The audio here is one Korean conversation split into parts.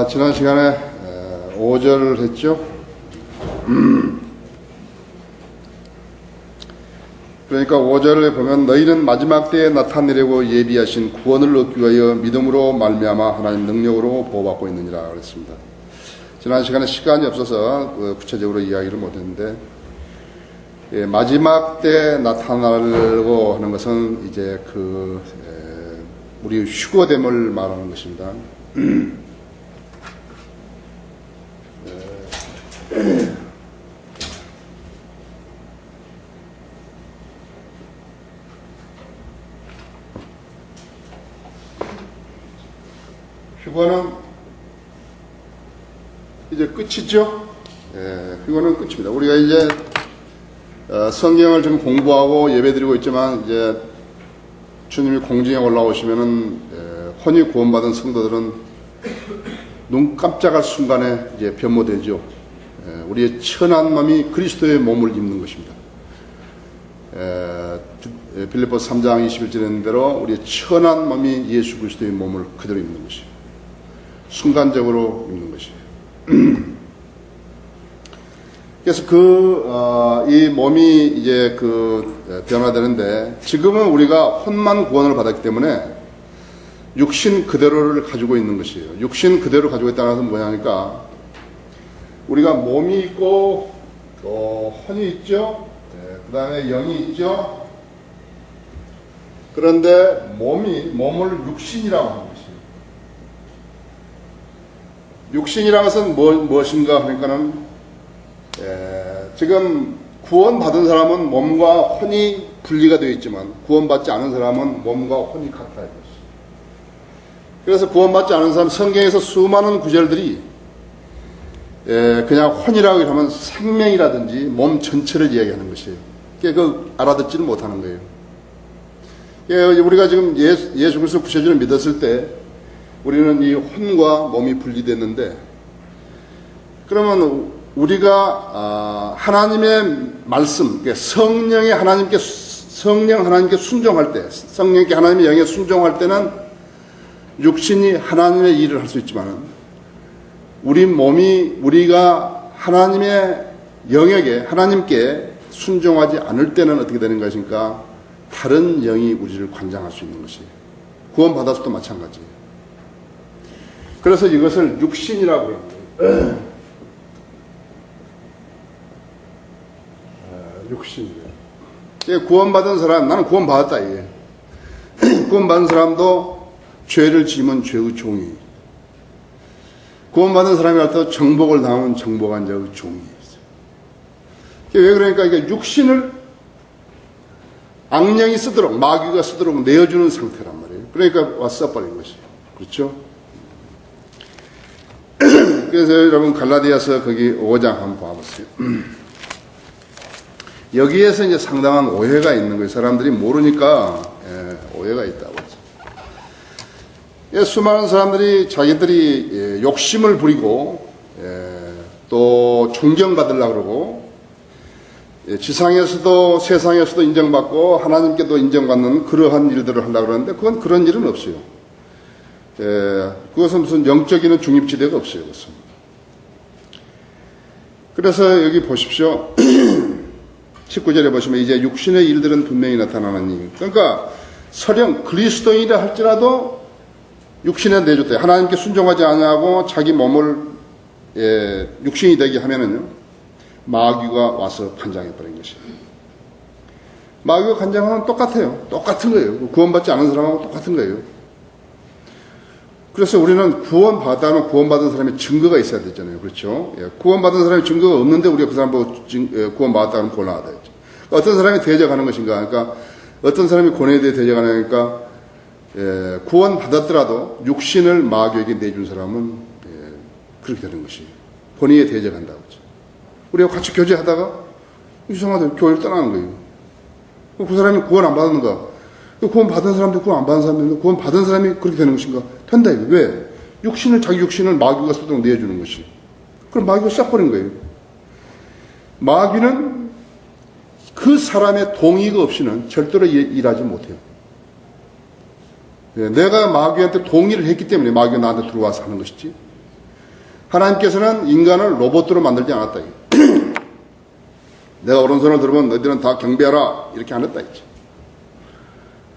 지난 시간에 5절을 했죠. 그러니까 5절을 보면 너희는 마지막 때에 나타내려고 예비하신 구원을 얻기 위하여 믿음으로 말미암아 하나님 능력으로 보호받고 있느니라 그랬습니다. 지난 시간에 시간이 없어서 구체적으로 이야기를 못했는데, 마지막 때 나타나려고 하는 것은 이제 우리 휴거됨을 말하는 것입니다. 휴거는 이제 끝이죠. 휴거는 끝입니다. 우리가 이제 성경을 좀 공부하고 예배드리고 있지만, 이제 주님이 공중에 올라오시면은 혼이 구원받은 성도들은 눈 깜짝할 순간에 이제 변모되죠. 우리의 천한 몸이 그리스도의 몸을 입는 것입니다. 빌립보서 3장 21절에 있는 대로 우리의 천한 몸이 예수 그리스도의 몸을 그대로 입는 것이에요. 순간적으로 입는 것이에요. 그래서 이 몸이 이제 변화되는데, 지금은 우리가 혼만 구원을 받았기 때문에 육신 그대로를 가지고 있는 것이에요. 육신 그대로 가지고 있다는 것은 뭐냐니까, 우리가 몸이 있고 또 혼이 있죠. 그 다음에 영이 있죠. 그런데 몸을 육신이라고 하는 것이에요. 육신이라는 것은 무엇인가 하니까는, 지금 구원받은 사람은 몸과 혼이 분리가 되어 있지만, 구원받지 않은 사람은 몸과 혼이 같아요. 그래서 구원받지 않은 사람, 성경에서 수많은 구절들이 그냥 혼이라고 하면 생명이라든지 몸 전체를 이야기하는 것이에요. 그 알아듣지를 못하는 거예요. 우리가 지금 예수 그리스도 구세주를 믿었을 때 우리는 이 혼과 몸이 분리됐는데, 그러면 우리가 하나님의 말씀, 성령 하나님께 순종할 때, 성령께 하나님의 영에 순종할 때는 육신이 하나님의 일을 할 수 있지만, 우리 몸이 우리가 하나님의 영역에 하나님께 순종하지 않을 때는 어떻게 되는 것입니까? 다른 영이 우리를 관장할 수 있는 것이에요. 구원받았을 때 마찬가지예요. 그래서 이것을 육신이라고 해요. 육신이에요. 구원받은 사람, 나는 구원받았다, 이게. 구원받은 사람도 죄를 지으면 죄의 종이, 구원받은 사람이 또 정복을 당하면 정복한 자의 종이 있어요. 왜 그러니까 이게 육신을 악령이 쓰도록, 마귀가 쓰도록 내어주는 상태란 말이에요. 그러니까 와서 써버린 것이에요. 그렇죠? 그래서 여러분 갈라디아서 거기 5장 한번 봐보세요. 여기에서 이제 상당한 오해가 있는 거예요. 사람들이 모르니까 오해가 있다고. 수많은 사람들이 자기들이 욕심을 부리고 또 존경받으려고 그러고, 지상에서도 세상에서도 인정받고 하나님께도 인정받는 그러한 일들을 하려고 그러는데, 그건 그런 일은 없어요. 그것은 무슨 영적인 중립지대가 없어요. 그것은. 그래서 여기 보십시오. 19절에 보시면 이제 육신의 일들은 분명히 나타나느니, 그러니까 설령 그리스도인이라 할지라도 육신에 내줬대. 하나님께 순종하지 않냐고 자기 몸을 육신이 되게 하면은요, 마귀가 와서 관장해버린 것이에요. 마귀가 관장하면 똑같아요. 똑같은 거예요. 구원받지 않은 사람하고 똑같은 거예요. 그래서 우리는 구원받아는 구원받은 사람의 증거가 있어야 되잖아요. 그렇죠? 구원받은 사람의 증거가 없는데 우리가 그 사람 보고 구원받았다는 곤란하다 했죠. 어떤 사람이 대적하는 것인가? 그러니까 어떤 사람이 고뇌에 대해 대적하냐니까, 구원받았더라도 육신을 마귀에게 내준 사람은 그렇게 되는 것이에요. 본인에 대적한다고 하죠. 우리가 같이 교제하다가 이상하다, 교회를 떠나는 거예요. 그 사람이 구원 안 받았는가? 구원 받은 사람도 구원 안 받은 사람인데, 구원 받은 사람이 그렇게 되는 것인가? 된다, 이거. 왜? 자기 육신을 마귀가 쓰도록 내주는 것이. 그럼 마귀가 싹버린 거예요. 마귀는 그 사람의 동의가 없이는 절대로 일하지 못해요. 내가 마귀한테 동의를 했기 때문에 마귀가 나한테 들어와서 하는 것이지, 하나님께서는 인간을 로봇으로 만들지 않았다. 내가 오른손을 들으면 너희들은 다 경배하라. 이렇게 안 했다.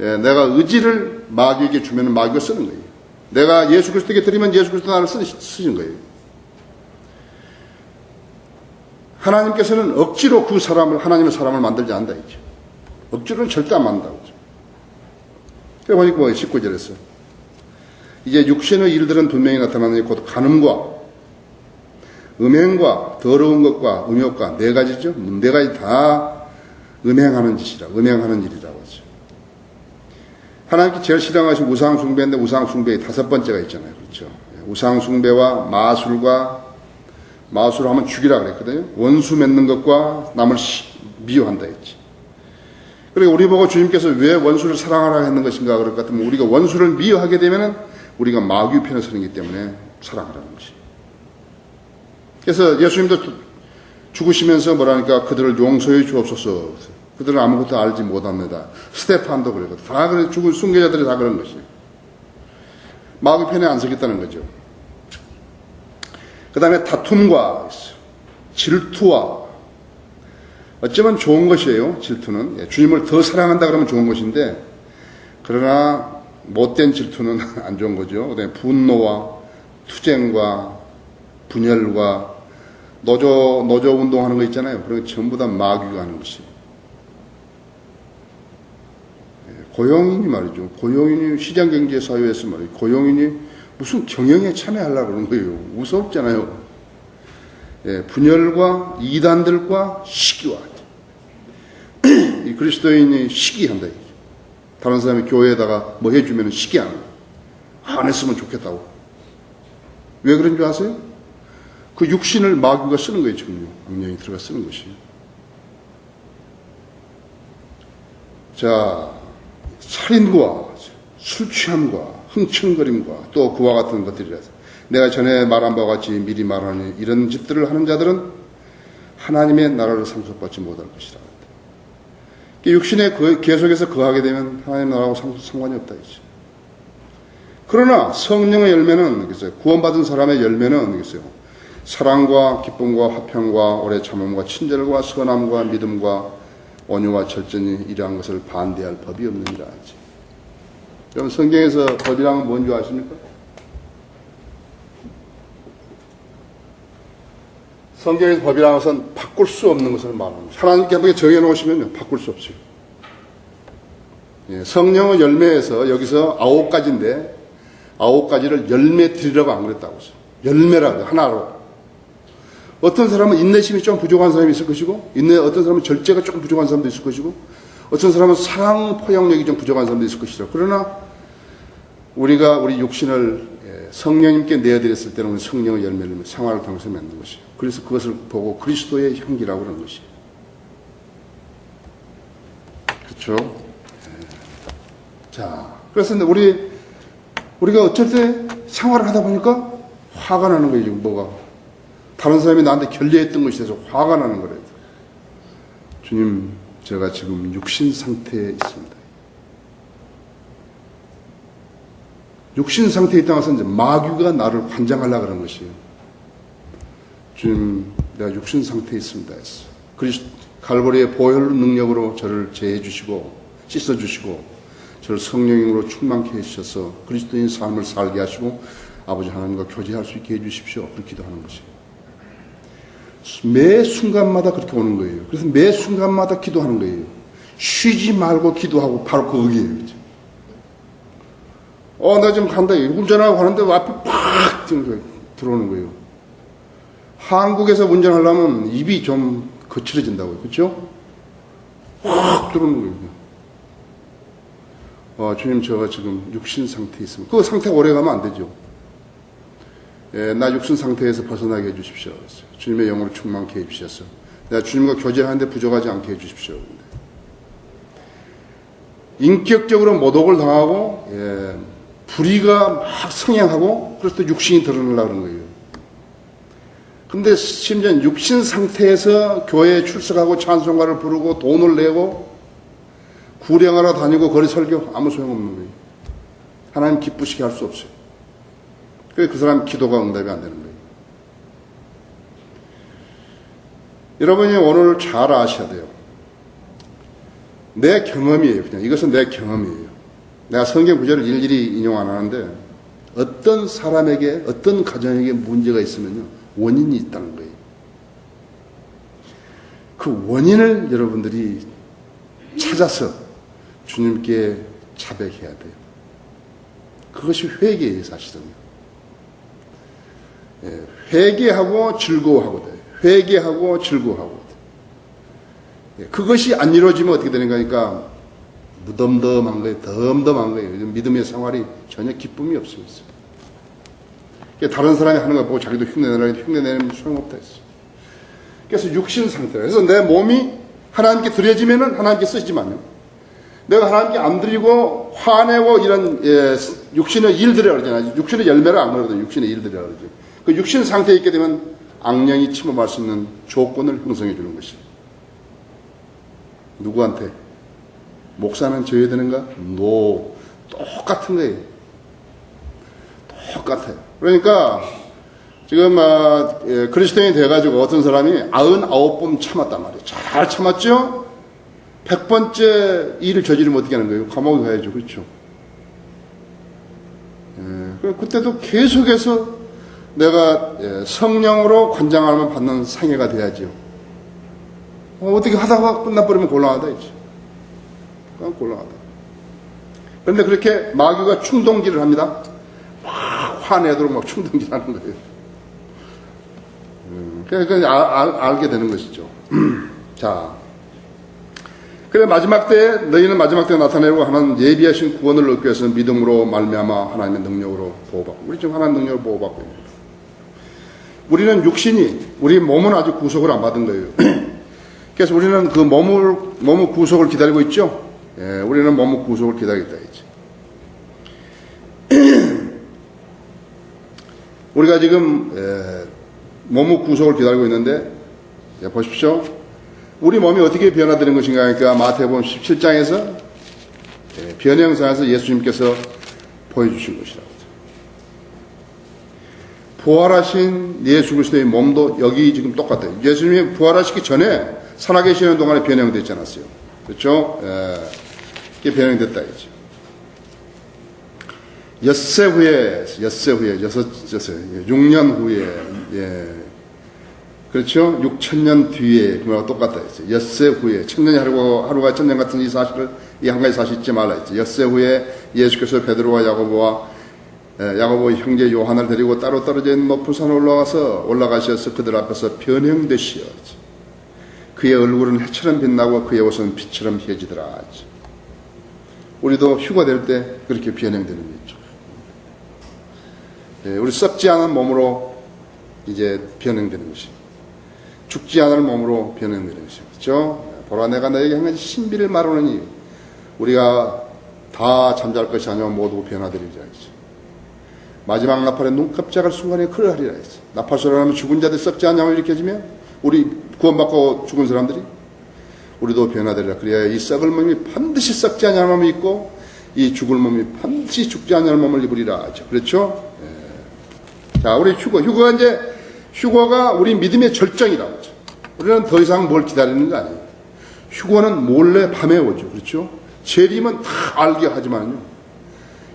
예, 내가 의지를 마귀에게 주면 마귀가 쓰는 거예요. 내가 예수 그리스도에게 드리면 예수 그리스도 나를 쓰신 거예요. 하나님께서는 억지로 그 사람을, 하나님의 사람을 만들지 않는다. 억지로는 절대 안 만든다고. 그래 보니까 19절에서 이제 육신의 일들은 분명히 나타나니 곧 간음과 음행과 더러운 것과 음욕과 네 가지죠. 네 가지 다 음행하는 짓이라, 음행하는 일이라고 하죠. 하나님께 제일 싫어하신 우상 숭배인데 우상 숭배의 5번째가 있잖아요. 그렇죠. 우상 숭배와 마술하면 죽이라 그랬거든요. 원수 맺는 것과 남을 미워한다 했지. 그리고 우리 보고 주님께서 왜 원수를 사랑하라 했는 것인가 그럴 것 같으면 우리가 원수를 미워하게 되면은 우리가 마귀 편에 서기 때문에 사랑하라는 것이. 그래서 예수님도 죽으시면서 뭐라니까 그들을 용서해 주옵소서. 그들은 아무것도 알지 못합니다. 스테판도 그랬거든. 다 그래 죽은 순교자들이 다 그런 것이에요. 마귀 편에 안 서겠다는 거죠. 그 다음에 다툼과 질투와 어쩌면 좋은 것이에요. 질투는 주님을 더 사랑한다 그러면 좋은 것인데 그러나 못된 질투는 안 좋은 거죠. 그 다음에 분노와 투쟁과 분열과 노조 운동하는 거 있잖아요. 그런 거 전부 다 마귀가 하는 것이에요. 고용인이 말이죠. 고용인이 시장경제사회에서 말이에요. 고용인이 무슨 경영에 참여하려고 그러는 거예요. 무섭잖아요. 예, 분열과 이단들과 시기와 이 그리스도인이 시기한다. 다른 사람이 교회에다가 뭐 해주면 시기하는 거예요. 안 했으면 좋겠다고. 왜 그런 줄 아세요? 그 육신을 마귀가 쓰는 거예요. 지금요. 악령이 들어가 쓰는 것이에요. 자, 살인과 술 취함과 흥청거림과 또 그와 같은 것들이라서 내가 전에 말한 바와 같이 미리 말하니 이런 짓들을 하는 자들은 하나님의 나라를 상속받지 못할 것이다. 육신에 계속해서 거하게 되면 하나님 나라하고 상관이 없다. 그러나 성령의 열매는 구원받은 사람의 열매는 사랑과 기쁨과 화평과 오래 참음과 친절과 선함과 믿음과 온유와 절제니 이러한 것을 반대할 법이 없느니라. 여러분 성경에서 법이란 뭔지 아십니까? 성경에서 법이라는 것은 바꿀 수 없는 것을 말합니다. 하나님께 정해놓으시면 바꿀 수 없어요. 예, 성령의 열매에서 여기서 9가지인데 9가지를 열매 드리라고 안 그랬다고 했어요. 열매라고 하나로. 어떤 사람은 인내심이 좀 부족한 사람이 있을 것이고 어떤 사람은 절제가 조금 부족한 사람도 있을 것이고 어떤 사람은 사랑 포용력이 좀 부족한 사람도 있을 것이죠. 그러나 우리가 우리 육신을 성령님께 내어드렸을 때는 성령의 열매를 생활을 통해서 맺는 것이에요. 그래서 그것을 보고 그리스도의 향기라고 하는 것이에요. 그렇죠? 자, 그래서 우리가 어쩔 때 생활을 하다 보니까 화가 나는 거예요. 지금 뭐가 다른 사람이 나한테 결례했던 것이 돼서 화가 나는 거래요. 주님, 제가 지금 육신 상태에 있습니다. 육신 상태에 있다고 해서 이제 마귀가 나를 관장하려고 그런 것이에요. 주님, 내가 육신 상태에 있습니다. 했어. 갈보리의 보혈 능력으로 저를 제해주시고, 씻어주시고, 저를 성령으로 충만케 해주셔서 그리스도인 삶을 살게 하시고, 아버지 하나님과 교제할 수 있게 해주십시오. 그렇게 기도하는 것이에요. 매 순간마다 그렇게 오는 거예요. 그래서 매 순간마다 기도하는 거예요. 쉬지 말고 기도하고 바로 거기에요. 그렇죠? 나 지금 간다. 운전하고 가는데 앞에 팍 들어오는 거예요. 한국에서 운전하려면 입이 좀 거칠어진다고요. 그렇죠? 확 들어오는 거예요. 주님, 제가 지금 육신 상태에 있습니다. 그 상태가 오래 가면 안 되죠. 예, 나 육신 상태에서 벗어나게 해주십시오. 주님의 영으로 충만케 해주셔서 내가 주님과 교제하는데 부족하지 않게 해주십시오. 인격적으로 모독을 당하고 불의가 막 성행하고 그래서 또 육신이 드러나려고 그런 거예요. 근데 심지어 육신 상태에서 교회에 출석하고 찬송가를 부르고 돈을 내고 구령하러 다니고 거리 설교 아무 소용없는 거예요. 하나님 기쁘시게 할 수 없어요. 그래서 그 사람 기도가 응답이 안 되는 거예요. 여러분이 오늘 잘 아셔야 돼요. 내 경험이에요. 그냥 이것은 내 경험이에요. 내가 성경 구절을 일일이 인용 안 하는데 어떤 사람에게 어떤 가정에게 문제가 있으면요 원인이 있다는 거예요. 그 원인을 여러분들이 찾아서 주님께 자백해야 돼요. 그것이 회개예요, 사실은. 예, 회개하고 즐거워하고 돼요. 회개하고 즐거워하고 돼요. 예, 그것이 안 이루어지면 어떻게 되는 거니까 무덤덤한 거예요. 덤덤한 거예요. 믿음의 생활이 전혀 기쁨이 없어졌어요. 다른 사람이 하는 거 보고 자기도 흉내내려고 흉내내면 소용없다 했어요. 그래서 육신 상태. 그래서 내 몸이 하나님께 드려지면은 하나님께 쓰지만요. 내가 하나님께 안 드리고 화내고 이런 육신의 일들이라고 그러잖아요. 육신의 열매를 안 그러거든요. 육신의 일들이라고 그러죠. 그 육신 상태에 있게 되면 악령이 침범할 수 있는 조건을 형성해 주는 것이에요. 누구한테? 목사는 져야 되는가? 노. 똑같은 거예요. 똑같아요. 그러니까 지금 그리스도인이 돼가지고 어떤 사람이 99번 참았단 말이에요. 잘 참았죠? 100번째 일을 저지르면 어떻게 하는 거예요? 감옥에 가야죠. 그렇죠? 그때도 계속해서 내가 성령으로 관장하면 받는 상해가 돼야죠. 어떻게 하다가 끝나버리면 곤란하다 이죠. 곤란하다. 그런데 그렇게 마귀가 충동질을 합니다. 막 화내도록 막 충동질하는 거예요. 그러니까 알게 되는 것이죠. 자, 그래 마지막 때 너희는 마지막 때 나타내려고 하는 예비하신 구원을 얻기 위해서 믿음으로 말미암아 하나님의 능력으로 보호받고, 우리 지금 하나님의 능력으로 보호받고 있습니다. 우리는 육신이, 우리 몸은 아직 구속을 안 받은 거예요. 그래서 우리는 그 몸의 구속을 기다리고 있죠. 예, 우리는 몸의 구속을 기다리겠다 했지. 우리가 지금 몸의 구속을 기다리고 있는데, 보십시오. 우리 몸이 어떻게 변화되는 것인가 하니까 마태복음 17장에서 변의 형상에서 예수님께서 보여주신 것이라고. 부활하신 예수 그리스도의 몸도 여기 지금 똑같아요. 예수님이 부활하시기 전에 살아계시는 동안에 변형됐지 않았어요. 그렇죠? 이게 변형됐다 이죠. 엿새 후에 6년 후에, 그렇죠? 6,000년 뒤에, 그거랑 똑같다 했어요. 엿새 후에, 천년이 하루가 천년 같은 이 사실을, 이 한 가지 사실 잊지 말라 했죠. 엿새 후에 예수께서 베드로와 야고보 형제 요한을 데리고 따로 떨어져 있는 높은 산에 올라가셔서 그들 앞에서 변형되시어. 그의 얼굴은 해처럼 빛나고 그의 옷은 빛처럼 휘어지더라. 우리도 휴가 될 때 그렇게 변형되는 거죠. 우리 썩지 않은 몸으로 이제 변형되는 것입니다. 죽지 않을 몸으로 변형되는 것입니다. 그렇죠? 보라 내가 너에게 한 가지 신비를 말하노니 우리가 다 잠잘 것이 아니오 모두 변화되리라 했죠. 마지막 나팔에 눈 깜짝할 순간에 그러하리라 했죠. 나팔 소리를 하면 죽은 자들 썩지 않냐고 일으켜지면 우리 구원받고 죽은 사람들이 우리도 변화되리라. 그래야 이 썩을 몸이 반드시 썩지 않을 몸이 있고 이 죽을 몸이 반드시 죽지 않을 몸을 입으리라 하죠. 그렇죠? 자, 우리 휴거가 우리 믿음의 절정이라고 하죠. 우리는 더 이상 뭘 기다리는 거 아니에요. 휴거는 몰래 밤에 오죠. 그렇죠? 재림은 다 알게 하지만요.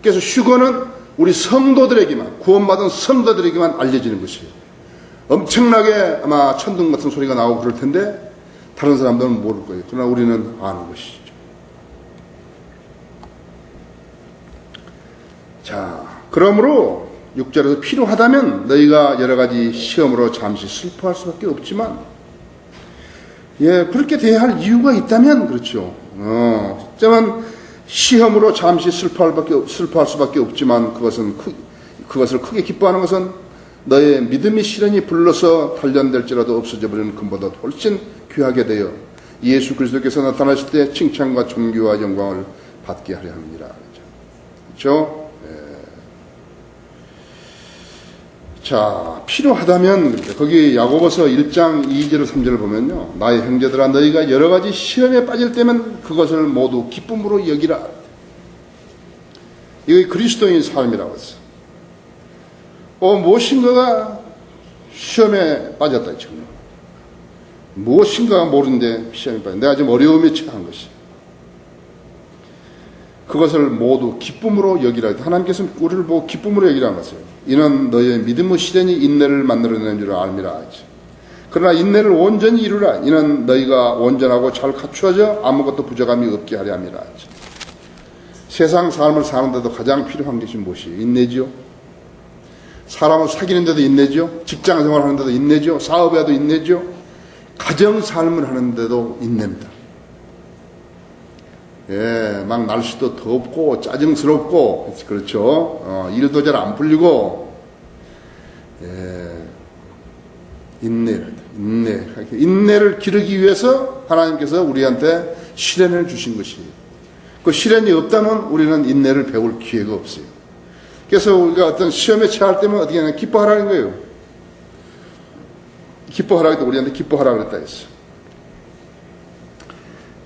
그래서 휴거는 우리 성도들에게만, 구원받은 성도들에게만 알려지는 것이에요. 엄청나게 아마 천둥 같은 소리가 나오고 그럴 텐데 다른 사람들은 모를 거예요. 그러나 우리는 아는 것이죠. 자, 그러므로 6절에서 필요하다면 너희가 여러 가지 시험으로 잠시 슬퍼할 수밖에 없지만, 그렇게 돼야 할 이유가 있다면 그렇죠. 하지만 시험으로 잠시 슬퍼할 수밖에 없지만 그것을 크게 기뻐하는 것은 너의 믿음의 시련이 불러서 단련될지라도 없어져 버리는 금보다 훨씬 귀하게 되어 예수 그리스도께서 나타나실 때 칭찬과 존귀와 영광을 받게 하려 합니다. 그렇죠? 자, 필요하다면 거기 야고보서 1장 2절 3절을 보면요, 나의 형제들아 너희가 여러 가지 시험에 빠질 때면 그것을 모두 기쁨으로 여기라. 이게 그리스도인 삶이라고 했어요. 무엇인가가 시험에 빠졌다 지금. 무엇인가 모르는데 시험에 빠져. 내가 지금 어려움에 처한 것이. 그것을 모두 기쁨으로 여기라. 하나님께서는 우리를 보고 기쁨으로 여기라는 것이에요. 이는 너희의 믿음의 시련이 인내를 만들어내는 줄 알미라. 그러나 인내를 온전히 이루라. 이는 너희가 온전하고 잘 갖추어져 아무것도 부족함이 없게 하려 함이라. 세상 삶을 사는데도 가장 필요한 것이 무엇이에요? 인내지요. 사람을 사귀는데도 인내지요. 직장 생활을 하는데도 인내지요. 사업에도 인내지요. 가정 삶을 하는데도 인내입니다. 예, 막 날씨도 덥고 짜증스럽고 그렇죠. 일도 잘 안 풀리고 인내를 기르기 위해서 하나님께서 우리한테 시련을 주신 것이에요. 그 시련이 없다면 우리는 인내를 배울 기회가 없어요. 그래서 우리가 어떤 시험에 처할 때면 어떻게 하냐, 기뻐하라는 거예요. 기뻐하라고 했다. 우리한테 기뻐하라고 그랬다 했어.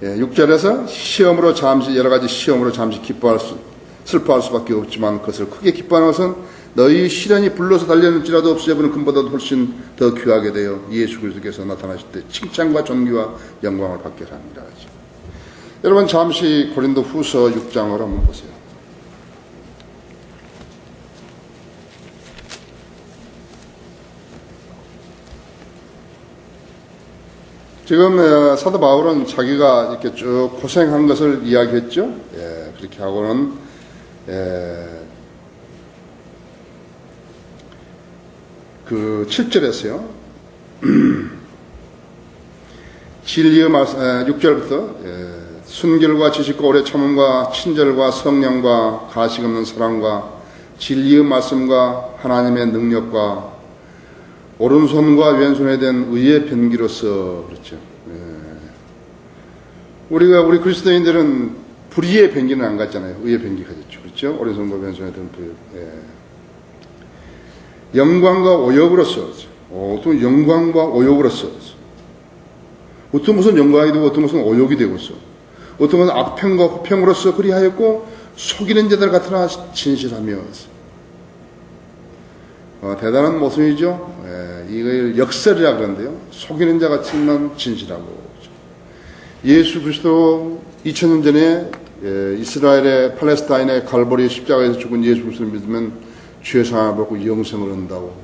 6절에서 시험으로 잠시, 여러 가지 시험으로 잠시 슬퍼할 수밖에 없지만 그것을 크게 기뻐하는 것은 너희 시련이 불러서 달려는지라도 없어져버리는 금보다도 훨씬 더 귀하게 되어 예수 그리스도께서 나타나실 때 칭찬과 존귀와 영광을 받게 합니다. 여러분 잠시 고린도 후서 6장을 한번 보세요. 지금 사도 바울은 자기가 이렇게 쭉 고생한 것을 이야기했죠. 그렇게 하고는 그 7절에서요. 진리의 말씀 6절부터 순결과 지식과 오래 참음과 친절과 성령과 가식 없는 사랑과 진리의 말씀과 하나님의 능력과 오른손과 왼손에 대한 의의 변기로서 그렇죠. 우리 그리스도인들은 불의의 변기는 안 갔잖아요. 의의 변기 가졌죠. 그렇죠? 오른손과 왼손에 대한 불의. 영광과 오욕으로서 어떤 영광과 오욕으로서 어떤 무슨 영광이 되고 어떤 무슨 오욕이 되고 있어. 어떤 것은 악평과 호평으로서 그리하였고 속이는 자들 같으나 진실하며 대단한 모습이죠. 이걸 역설이라 그러는데요. 속이는 자 같지만 진실하고. 예수 그리스도 2000년 전에 이스라엘의 팔레스타인의 갈보리 십자가에서 죽은 예수 그리스도를 믿으면 죄 사함을 받고 영생을 얻는다고.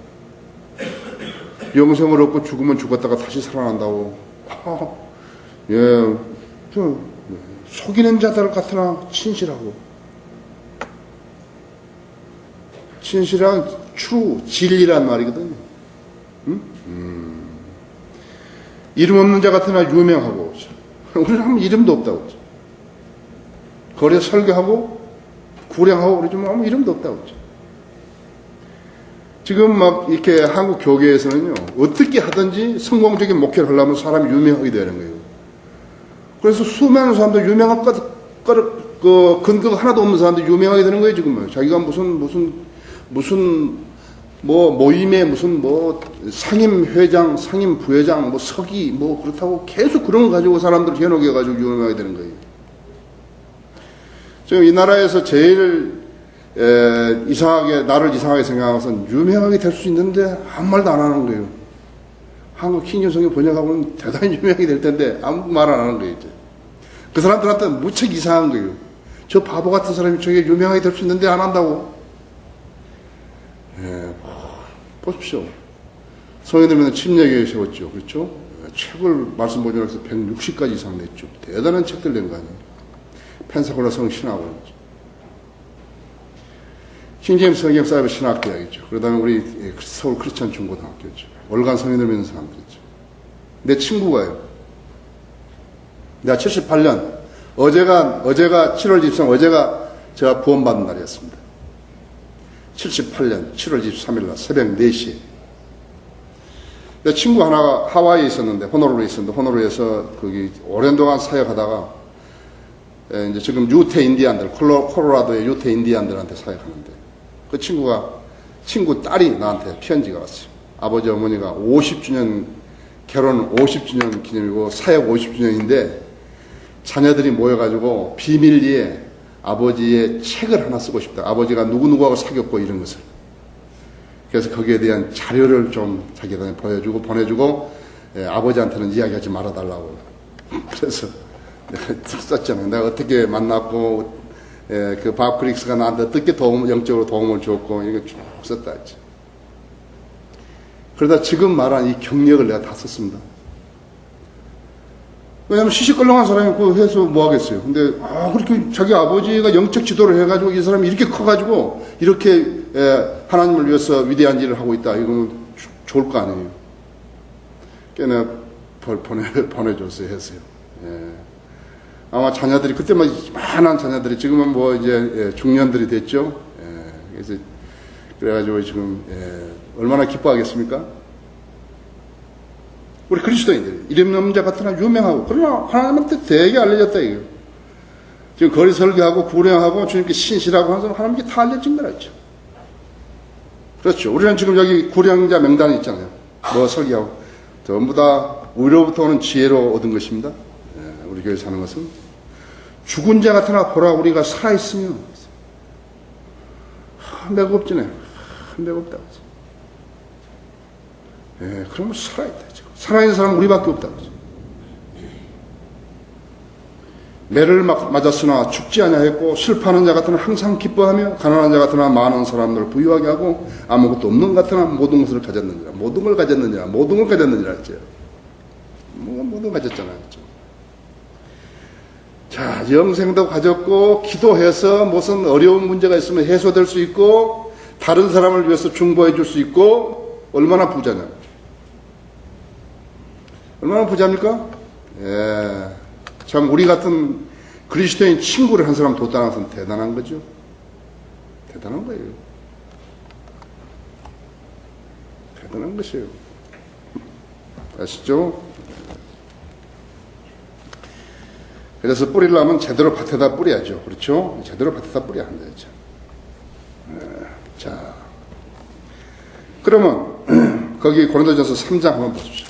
영생을 얻고 죽으면 죽었다가 다시 살아난다고. 속이는 자들 같으나 친실하고. 진실한 true, 진리란 말이거든요. 이름 없는 자 같으나 유명하고. 우리는 아무 이름도 없다고. 거리에 설교하고 구량하고 우리 좀 아무 이름도 없다고. 지금 막 이렇게 한국 교계에서는요, 어떻게 하든지 성공적인 목회를 하려면 사람이 유명하게 되는 거예요. 그래서 수많은 사람들 유명할 그 근거가 하나도 없는 사람들 유명하게 되는 거예요, 지금. 자기가 무슨 모임에 무슨 상임 회장, 상임 부회장, 서기, 그렇다고 계속 그런 거 가지고 사람들 해놓게 해가지고 유명하게 되는 거예요. 지금 이 나라에서 제일 나를 이상하게 생각하는 것은 유명하게 될 수 있는데 아무 말도 안 하는 거예요. 한국 킹정성에 번역하면 대단히 유명하게 될 텐데 아무 말 안 하는 거예요, 이제. 그 사람들한테 무척 이상한 거예요. 저 바보 같은 사람이 저게 유명하게 될 수 있는데 안 한다고. 보십시오. 성인들면 침례교회 세웠죠. 그렇죠? 책을 말씀 보존해서 160가지 이상 냈죠. 대단한 책들 낸 거 아니에요. 펜사콜라 성신학원. 킹제임스 성경 사이버 신학대학이죠. 그 다음에 우리 서울 크리스찬 중고등학교죠. 월간 성인들 믿는 사람들이죠. 내 친구가요. 내가 78년, 어제가 7월 23일, 어제가 제가 구원받은 날이었습니다. 78년 7월 23일 날 새벽 4시에. 내 친구 하나가 하와이에 있었는데, 호노룰루에서 거기 오랜 동안 사역하다가, 이제 지금 유태 인디안들, 콜로라도의 유태 인디안들한테 사역하는데, 그 친구 딸이 나한테 편지가 왔어요. 아버지, 어머니가 50주년, 결혼 50주년 기념이고 사역 50주년인데, 자녀들이 모여가지고 비밀리에 아버지의 책을 하나 쓰고 싶다. 아버지가 누구누구하고 사귀었고 이런 것을. 그래서 거기에 대한 자료를 좀 자기한테 보내주고 아버지한테는 이야기하지 말아달라고. 그래서 내가 썼잖아요. 내가 어떻게 만났고, 그 밥 크릭스가 나한테 어떻게 영적으로 도움을 줬고, 이거 쭉 썼다 했지. 그러다 지금 말한 이 경력을 내가 다 썼습니다. 왜냐면 시시껄렁한 사람이 그거 해서 뭐 하겠어요. 근데, 그렇게 자기 아버지가 영적 지도를 해가지고 이 사람이 이렇게 커가지고, 이렇게, 하나님을 위해서 위대한 일을 하고 있다. 이거는 좋을 거 아니에요. 꽤나 보내줬어요, 했어요. 아마 자녀들이, 그때만 많은 자녀들이, 지금은 뭐 이제, 중년들이 됐죠. 그래서, 그래가지고 지금, 얼마나 기뻐하겠습니까? 우리 그리스도인들이 이름 없는 자 같으나 유명하고, 그러나 하나님한테 되게 알려졌다, 이거. 지금 거리 설교하고, 구령하고, 주님께 신실하고 하는 사람, 하나님께 다 알려진 거라 했죠. 그렇죠. 우리는 지금 여기 구령자 명단이 있잖아요. 뭐 설교하고. 전부 다 우리로부터 오는 지혜로 얻은 것입니다. 우리 교회 사는 것은. 죽은 자 같으나 보라, 우리가 살아있으면. 내가 없지네. 내가 없다. 그러면 살아있다. 지금. 살아있는 사람은 우리밖에 없다. 매를 맞았으나 죽지 아니하였고, 슬퍼하는 자 같으나 항상 기뻐하며, 가난한 자 같으나 많은 사람들을 부유하게 하고, 아무것도 없는 것 같으나 모든 것을 가졌느니라. 모든 걸 가졌느니라. 모든 걸 가졌느니라 했죠. 모든 걸 가졌잖아요. 그렇죠? 자, 영생도 가졌고, 기도해서 무슨 어려운 문제가 있으면 해소될 수 있고, 다른 사람을 위해서 중보해 줄 수 있고, 얼마나 부자냐. 얼마나 부자입니까? 참 우리 같은 그리스도인 친구를 한 사람 뒀다는 것은 대단한 거죠. 대단한 거예요. 대단한 것이에요. 아시죠? 그래서 뿌리려면 제대로 밭에다 뿌려야죠. 그렇죠? 제대로 밭에다 뿌려야 한다죠. 자, 그러면 거기 고린도전서 3장 한번 보십시오.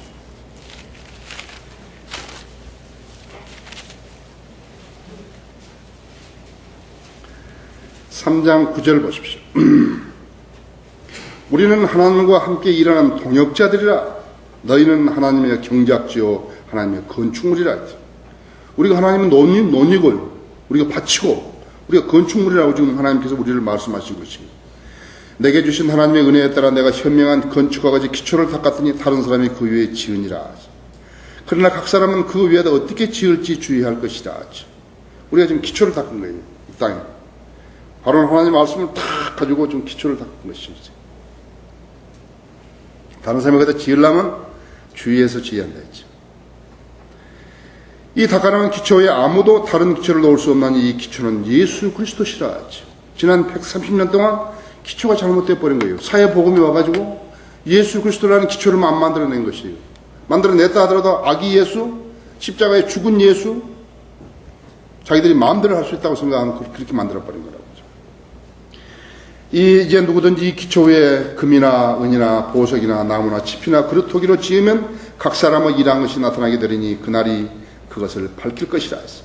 3장 9절 보십시오. 우리는 하나님과 함께 일하는 동역자들이라. 너희는 하나님의 경작지요 하나님의 건축물이라. 우리가 하나님은 논이고요. 우리가 밭이고 우리가 건축물이라고 지금 하나님께서 우리를 말씀하신 것입니다. 내게 주신 하나님의 은혜에 따라 내가 현명한 건축과 같이 기초를 닦았더니 다른 사람이 그 위에 지으니라. 그러나 각 사람은 그 위에다 어떻게 지을지 주의할 것이다. 우리가 지금 기초를 닦은 거예요. 이 땅에. 바로 하나님의 말씀을 탁 가지고 좀 기초를 닦은 것이지. 다른 사람이 거기다 지으려면 주의해서 지어야 한다 했죠. 이 닦아놓은 기초에 아무도 다른 기초를 넣을 수 없나니 이 기초는 예수 그리스도시라 하죠. 지난 130년 동안 기초가 잘못되어 버린 거예요. 사회 복음이 와가지고 예수 그리스도라는 기초를 안 만들어낸 것이에요. 만들어냈다 하더라도 아기 예수, 십자가에 죽은 예수, 자기들이 마음대로 할 수 있다고 생각하는 그렇게 만들어버린 거라고. 이제 누구든지 이 기초 위에 금이나 은이나 보석이나 나무나 짚이나 그릇 토기로 지으면 각 사람의 일한 것이 나타나게 되리니 그날이 그것을 밝힐 것이라 했어.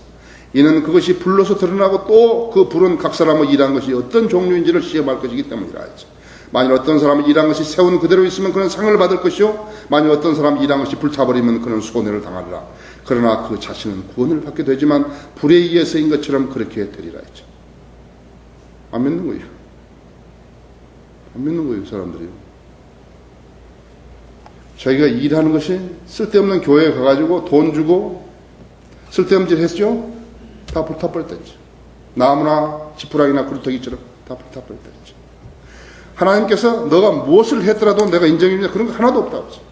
이는 그것이 불로서 드러나고 또 그 불은 각 사람의 일한 것이 어떤 종류인지를 시험할 것이기 때문이라 했죠. 만일 어떤 사람이 일한 것이 세운 그대로 있으면 그는 상을 받을 것이요 만일 어떤 사람이 일한 것이 불타버리면 그는 손해를 당하리라. 그러나 그 자신은 구원을 받게 되지만 불에 의해서인 것처럼 그렇게 되리라 했죠. 안 믿는 거예요. 안 믿는 거예요, 사람들이. 자기가 일하는 것이 쓸데없는 교회에 가가지고 돈 주고 쓸데없는 짓 했죠? 다 불타버렸다죠. 나무나 지푸라기나 그루터기처럼 다 불타버렸다죠. 하나님께서 너가 무엇을 했더라도 내가 인정입니다. 그런 거 하나도 없다고 했죠.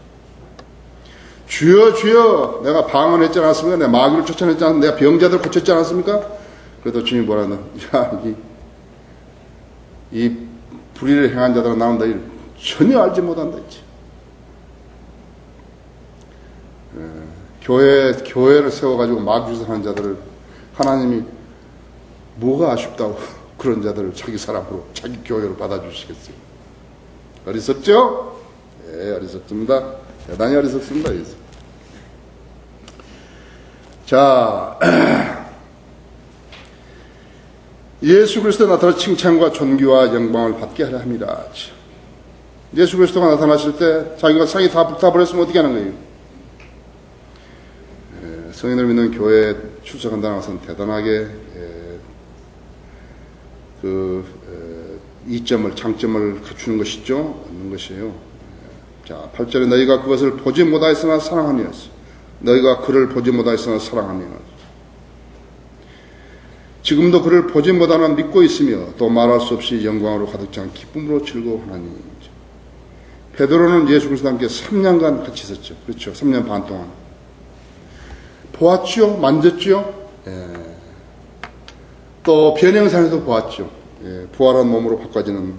주여 주여 내가 방언했지 않았습니까? 내가 마귀를 쫓아냈지 않았습니까? 내가 병자들 고쳤지 않았습니까? 그래도 주님이 뭐라는 야, 이 불의를 행한 자들은 나는 너희를 전혀 알지 못한다 했지. 교회를 세워가지고 마귀짓하는 자들을 하나님이 뭐가 아쉽다고 그런 자들을 자기 사람으로 자기 교회로 받아주시겠어요. 어리석죠? 예, 어리석습니다. 대단히 어리석습니다. 자, 예수 그리스도 나타나 칭찬과 존귀와 영광을 받게 하려 합니다. 예수 그리스도가 나타나실 때 자기가 상이 다 불타버렸으면 어떻게 하는 거예요? 성인을 믿는 교회에 출석한다는 것은 대단하게 이점을, 장점을 갖추는 것이죠. 없는 것이에요. 자, 8절에 너희가 그것을 보지 못하였으나 사랑하니였어. 너희가 그를 보지 못하였으나 사랑하니였어. 지금도 그를 보지 못하나 믿고 있으며 또 말할 수 없이 영광으로 가득 찬 기쁨으로 즐거워하나니. 베드로는 예수 그리스도와 함께 3년간 같이 있었죠. 그렇죠. 3년 반 동안. 보았죠? 만졌죠? 또 변형산에도 보았죠. 부활한 몸으로 바꿔지는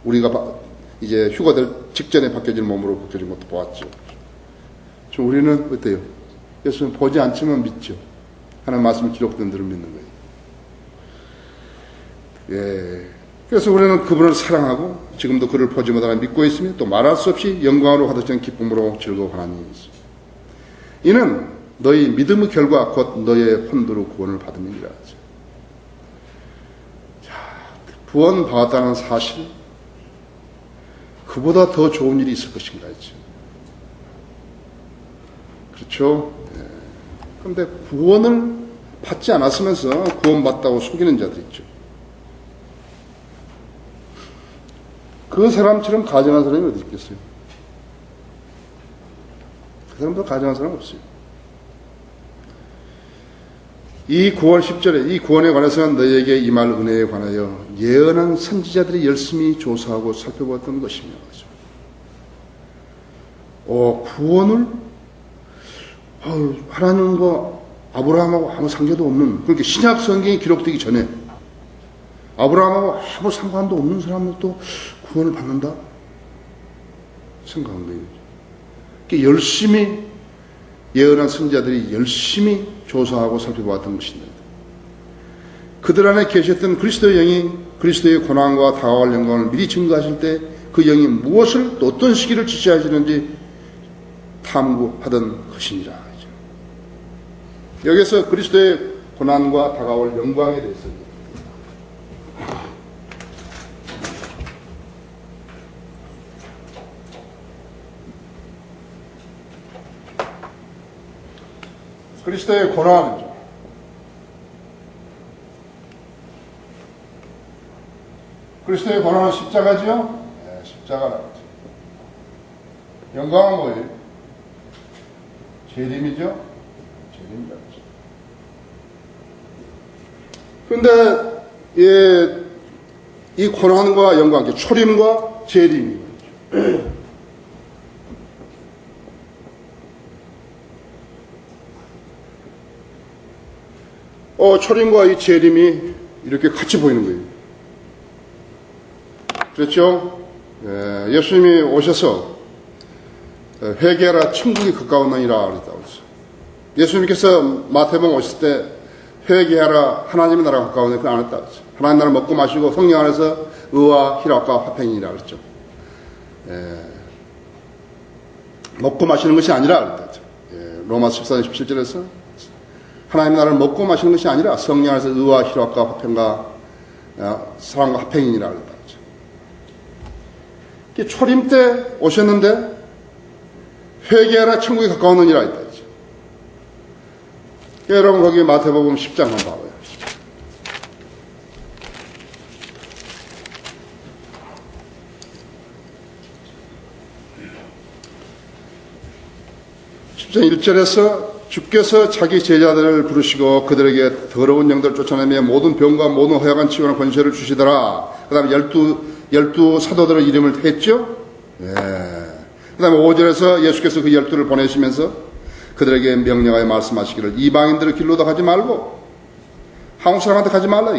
우리가 이제 휴가될 직전에 바뀌어지는 몸으로 바뀌어진 것도 보았죠. 우리는 어때요? 예수는 보지 않지만 믿죠. 하나님 말씀 기록된 대로 믿는 거예요. 그래서 우리는 그분을 사랑하고 지금도 그를 보지 못하나 믿고 있으며 또 말할 수 없이 영광으로 가득 찬 기쁨으로 즐거워하나니. 이는 너희 믿음의 결과 곧 너희의 혼도로 구원을 받음이니라. 자, 구원 받았다는 사실, 그보다 더 좋은 일이 있을 것인가 했죠. 그렇죠? 그런데 구원을 받지 않았으면서 구원받다고 속이는 자들 있죠. 그 사람처럼 가정한 사람이 어디 있겠어요? 그 사람도 가정한 사람 없어요. 이 9월 10절에 이 구원에 관해서는 너희에게 임할 은혜에 관하여 예언한 선지자들이 열심히 조사하고 살펴보았던 것이며. 구원을 하나님과 아브라함하고 아무 상관도 없는, 그렇게 신약 성경이 기록되기 전에 아브라함하고 아무 상관도 없는 사람들도 구원을 받는다 생각한 거예요. 열심히 예언한 선지자들이 열심히 조사하고 살펴보았던 것입니다. 그들 안에 계셨던 그리스도의 영이 그리스도의 고난과 다가올 영광을 미리 증거하실 때 그 영이 무엇을 또 어떤 시기를 지시하시는지 탐구하던 것이니라. 여기서 그리스도의 고난과 다가올 영광에 대해서 그리스도의 고난이죠. 그리스도의 고난은 십자가죠? 네, 십자가라고. 영광은 뭐예요? 재림이죠? 재림이라고. 그런데 이 고난과 영광, 초림과 재림이 초림과 이 재림이 이렇게 같이 보이는 거예요. 그렇죠? 예수님이 오셔서 회개하라 천국이 가까웠느니라 그랬다고 했어요. 예수님께서 마태복음 오셨을 때 회개하라 하나님의 나라가 가까우니 그걸 안 했다고 했어요. 하나님 나라 먹고 마시고 성령 안에서 의와 희락과 화평이라 그랬죠. 먹고 마시는 것이 아니라 그랬죠. 로마서 14장 17절에서 하나님의 나라를 먹고 마시는 것이 아니라 성령 안에서 의와 희락과 화평과 사랑과 화평이니라 그랬다. 초림 때 오셨는데 회개하라 천국이 가까웠느니라 했다. 여러분 거기 마태복음 10장 한번 봐봐요. (10장 1절에서) 주께서 자기 제자들을 부르시고 그들에게 더러운 영들을 쫓아내며 모든 병과 모든 허약한 치유하는 권세를 주시더라. 그 다음에 열두 사도들의 이름을 했죠. 그 다음에 5절에서 예수께서 그 12를 보내시면서 그들에게 명령하여 말씀하시기를 이방인들의 길로도 가지 말고 한국 사람한테 가지 말라.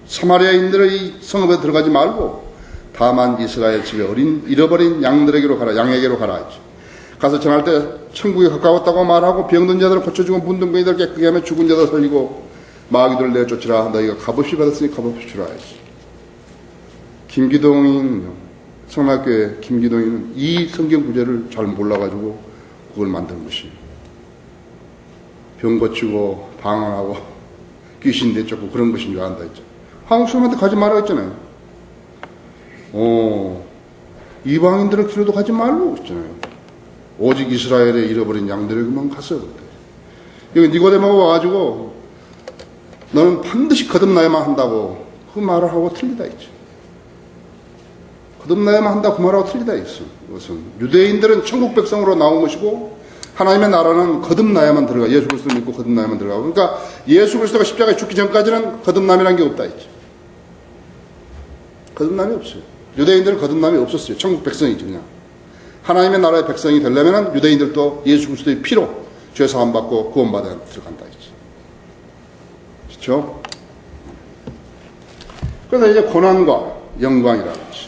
사마리아인들의 성읍에 들어가지 말고 다만 이스라엘 집에 잃어버린 양들에게로 가라. 양에게로 가라. 가서 전할 때 천국이 가까웠다고 말하고 병든 자들을 고쳐주고 문둥병이들 깨끗게 하며 죽은 자들 살리고 마귀들을 내쫓으라. 너희가 값없이 받았으니 값없이 주라. 김기동인 성락교회 김기동인은 이 성경 구절을 잘 몰라가지고 그걸 만든 것이에요. 병 고치고 방언하고 귀신 내쫓고 그런 것인 줄 안다 했죠. 한국 사람한테 가지 말라고 했잖아요. 이방인들의 길로도 가지 말라고 했잖아요. 오직 이스라엘에 잃어버린 양들에게만 가서 그랬다. 여기 니고데모가 와가지고 너는 반드시 거듭나야만 한다고 그 말을 하고 틀리다 했죠. 거듭나야만 한다 그 말하고 틀리다 했어. 이것은 유대인들은 천국 백성으로 나온 것이고 하나님의 나라는 거듭나야만 들어가. 예수 그리스도 믿고 거듭나야만 들어가고. 그러니까 예수 그리스도가 십자가에 죽기 전까지는 거듭남이라는 게 없다 했죠. 거듭남이 없어요. 유대인들은 거듭남이 없었어요. 천국 백성이죠. 그냥 하나님의 나라의 백성이 되려면 유대인들도 예수 그리스도의 피로 죄 사함 받고 구원받아 들어간다 했죠. 그렇죠? 그래서 이제 고난과 영광이라는 거죠.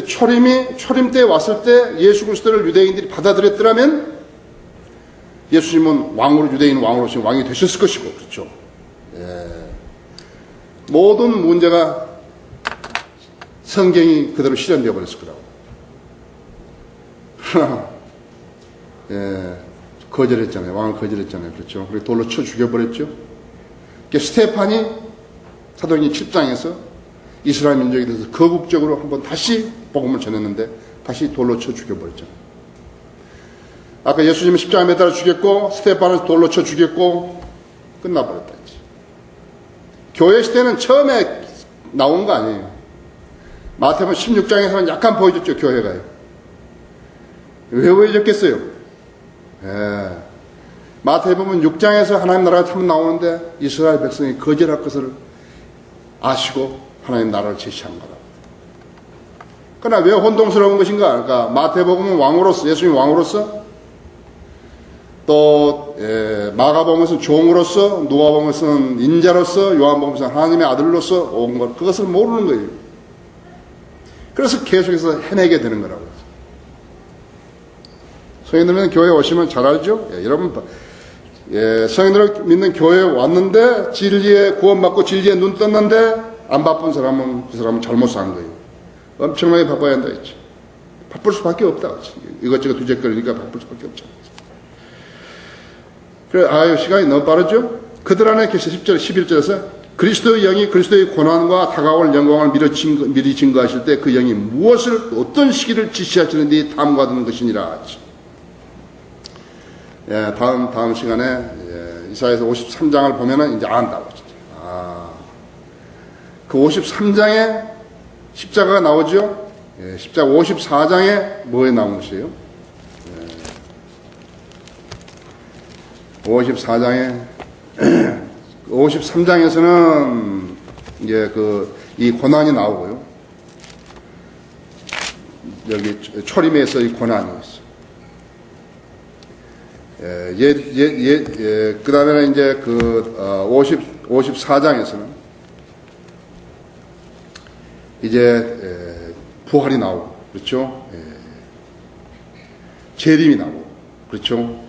초림 때 왔을 때 예수 그리스도를 유대인들이 받아들였더라면 예수님은 왕으로, 유대인 왕으로 지금 왕이 되셨을 것이고, 그렇죠? 예. 모든 문제가 성경이 그대로 실현되어 버렸을 거라고. 예. 거절했잖아요. 왕을 거절했잖아요. 그렇죠? 그리고 돌로 쳐 죽여버렸죠? 스테판이 사도행전 7장에서 이스라엘 민족에 대해서 거국적으로 한번 다시 복음을 전했는데 다시 돌로 쳐 죽여버렸잖아요. 아까 예수님은 십자가에 매달아 죽였고 스테판을 돌로 쳐 죽였고 끝나버렸다 했지. 교회 시대는 처음에 나온 거 아니에요. 마태복음 16장에서는 약간 보여줬죠. 교회가요. 왜 보여줬겠어요? 예. 마태복음 6장에서 하나님 나라가 처음 나오는데 이스라엘 백성이 거절할 것을 아시고 하나님 나라를 제시한 거다. 그러나 왜 혼동스러운 것인가? 그러니까 마태복음은 왕으로서, 예수님 왕으로서, 또 마가복음에서는 종으로서, 누가복음에서는 인자로서, 요한복음에서는 하나님의 아들로서 온 것, 그것을 모르는 거예요. 그래서 계속해서 헤매게 되는 거라고요. 성인들은 교회에 오시면 잘 알죠? 여러분, 성인들을 믿는 교회에 왔는데 진리에 구원받고 진리에 눈 떴는데 안 바쁜 사람은 그 사람은 잘못 산 거예요. 엄청나게 바빠야 한다 했지. 바쁠 수밖에 없다. 이것저것 두적거리니까 바쁠 수밖에 없죠. 그래, 시간이 너무 빠르죠? 그들 안에 계셔 10절, 11절에서 그리스도의 영이 그리스도의 고난과 다가올 영광을 미리 증거하실 때 그 영이 무엇을, 어떤 시기를 지시하시는지 탐구하는 것이니라. 예, 다음 시간에 이사야서 53장을 보면은 이제 안다고. 그 53장에 십자가가 나오죠? 예, 십자가 54장에 뭐에 나온 것이에요? 54장에, 53장에서는 이제 이 고난이 나오고요. 여기 초림에서 이 고난이 있어요. 그 다음에는 이제 54장에서는 이제 부활이 나오고, 그렇죠? 재림이 나오고, 그렇죠?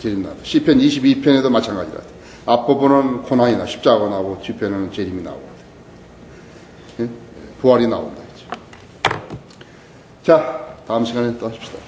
재림 나오고. 시편 22편에도 마찬가지라. 앞부분은 고난이 십자가가 나오고 뒤편에는 재림이 나오고, 부활이 나온다. 자, 다음 시간에 또 합시다.